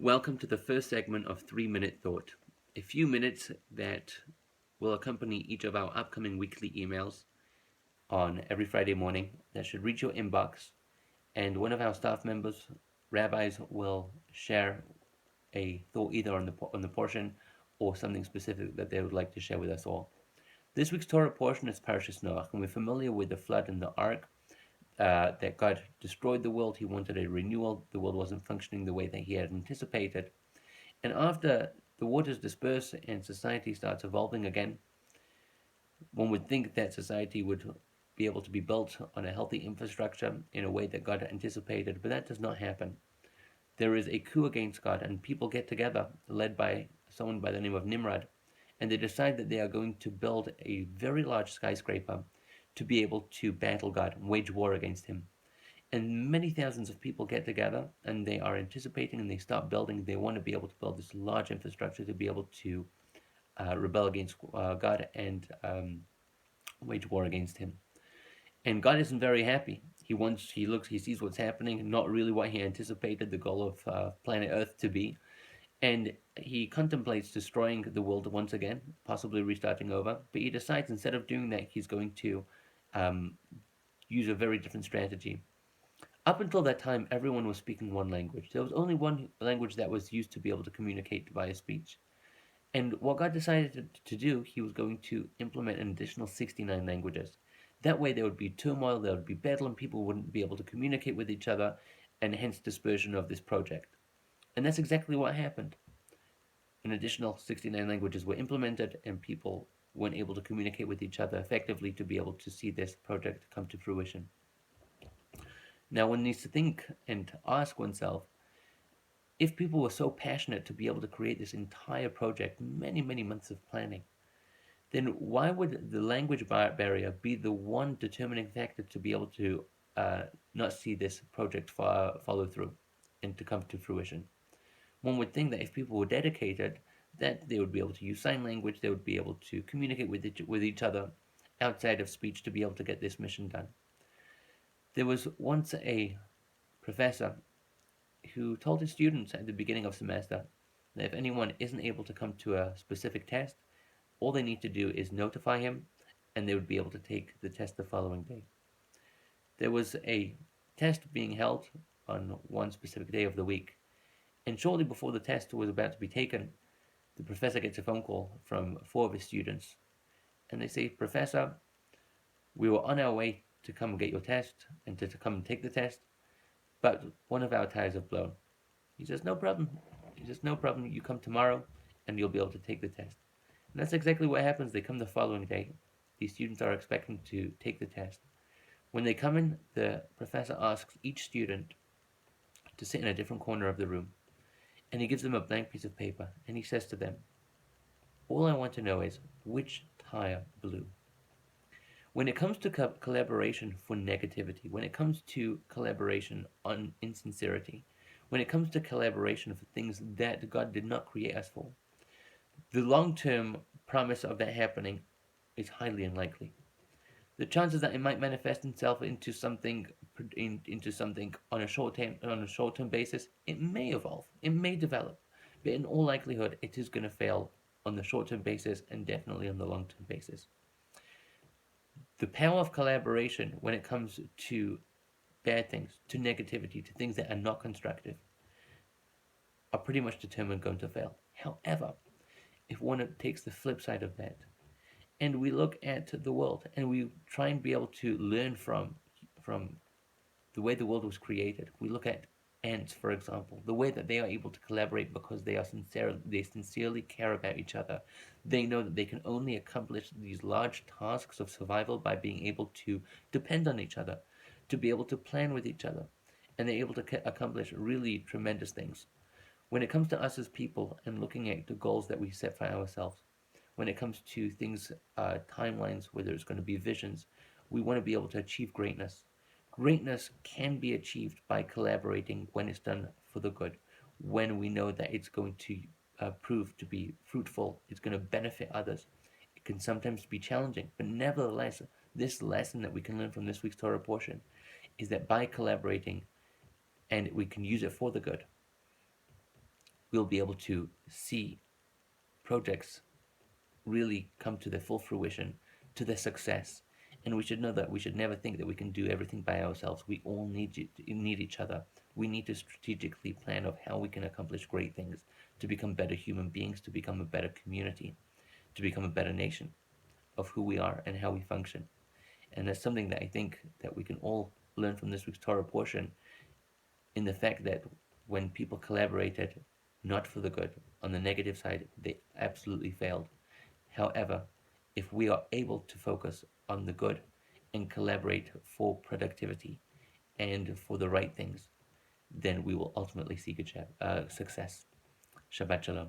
Welcome to the first segment of 3 Minute Thought, a few minutes that will accompany each of our upcoming weekly emails on every Friday morning that should reach your inbox. And one of our staff members, rabbis, will share a thought either on the portion or something specific that they would like to share with us all. This week's Torah portion is Parshat Noach, and we're familiar with the flood and the ark. That God destroyed the world. He wanted a renewal. The world wasn't functioning the way that he had anticipated. And after the waters disperse and society starts evolving again, one would think that society would be able to be built on a healthy infrastructure in a way that God anticipated, but that does not happen. There is a coup against God, and people get together, led by someone by the name of Nimrod, and they decide that they are going to build a very large skyscraper to be able to battle God and wage war against him. And many thousands of people get together and they are anticipating and they start building. They want to be able to build this large infrastructure to be able to rebel against God and wage war against him. And God isn't very happy. He sees what's happening, not really what he anticipated the goal of planet Earth to be. And he contemplates destroying the world once again, possibly restarting over. But he decides instead of doing that, he's going to um, use a very different strategy. Up until that time, everyone was speaking one language. There was only one language that was used to be able to communicate via speech. And what God decided to do, he was going to implement an additional 69 languages. That way, there would be turmoil, there would be battle, and people wouldn't be able to communicate with each other, and hence dispersion of this project. And that's exactly what happened. An additional 69 languages were implemented, and people weren't able to communicate with each other effectively to be able to see this project come to fruition. Now, one needs to think and ask oneself, if people were so passionate to be able to create this entire project, many, many months of planning, then why would the language barrier be the one determining factor to be able to not see this project follow through and to come to fruition? One would think that if people were dedicated, that they would be able to use sign language, they would be able to communicate with each other outside of speech to be able to get this mission done. There was once a professor who told his students at the beginning of semester that if anyone isn't able to come to a specific test, all they need to do is notify him and they would be able to take the test the following day. There was a test being held on one specific day of the week, and shortly before the test was about to be taken, the professor gets a phone call from four of his students, and they say, "Professor, we were on our way to come and get your test and to come and take the test, but one of our tires have blown." He says, "No problem." He says, "No problem. You come tomorrow and you'll be able to take the test." And that's exactly what happens. They come the following day. These students are expecting to take the test. When they come in, the professor asks each student to sit in a different corner of the room. And he gives them a blank piece of paper. And he says to them, "All I want to know is which tire blew." When it comes to collaboration for negativity, when it comes to collaboration on insincerity, when it comes to collaboration for things that God did not create us for, the long-term promise of that happening is highly unlikely. The chances that it might manifest itself into something on a short-term basis, it may evolve, it may develop, but in all likelihood, it is going to fail on the short-term basis and definitely on the long-term basis. The power of collaboration when it comes to bad things, to negativity, to things that are not constructive, are pretty much determined going to fail. However, if one takes the flip side of that, and we look at the world and we try and be able to learn from the way the world was created. We look at ants, for example, the way that they are able to collaborate because they sincerely care about each other. They know that they can only accomplish these large tasks of survival by being able to depend on each other, to be able to plan with each other, and they're able to accomplish really tremendous things. When it comes to us as people and looking at the goals that we set for ourselves, when it comes to things, timelines, whether it's going to be visions, we want to be able to achieve greatness. Greatness can be achieved by collaborating when it's done for the good, when we know that it's going to prove to be fruitful, it's going to benefit others. It can sometimes be challenging, but nevertheless, this lesson that we can learn from this week's Torah portion is that by collaborating, and we can use it for the good, we'll be able to see projects really come to their full fruition, to their success. And we should know that we should never think that we can do everything by ourselves. We all need each other. We need to strategically plan of how we can accomplish great things, to become better human beings, to become a better community, to become a better nation of who we are and how we function. And that's something that I think that we can all learn from this week's Torah portion, in the fact that when people collaborated not for the good, on the negative side, they absolutely failed. However, if we are able to focus on the good and collaborate for productivity and for the right things, then we will ultimately see good success. Shabbat Shalom.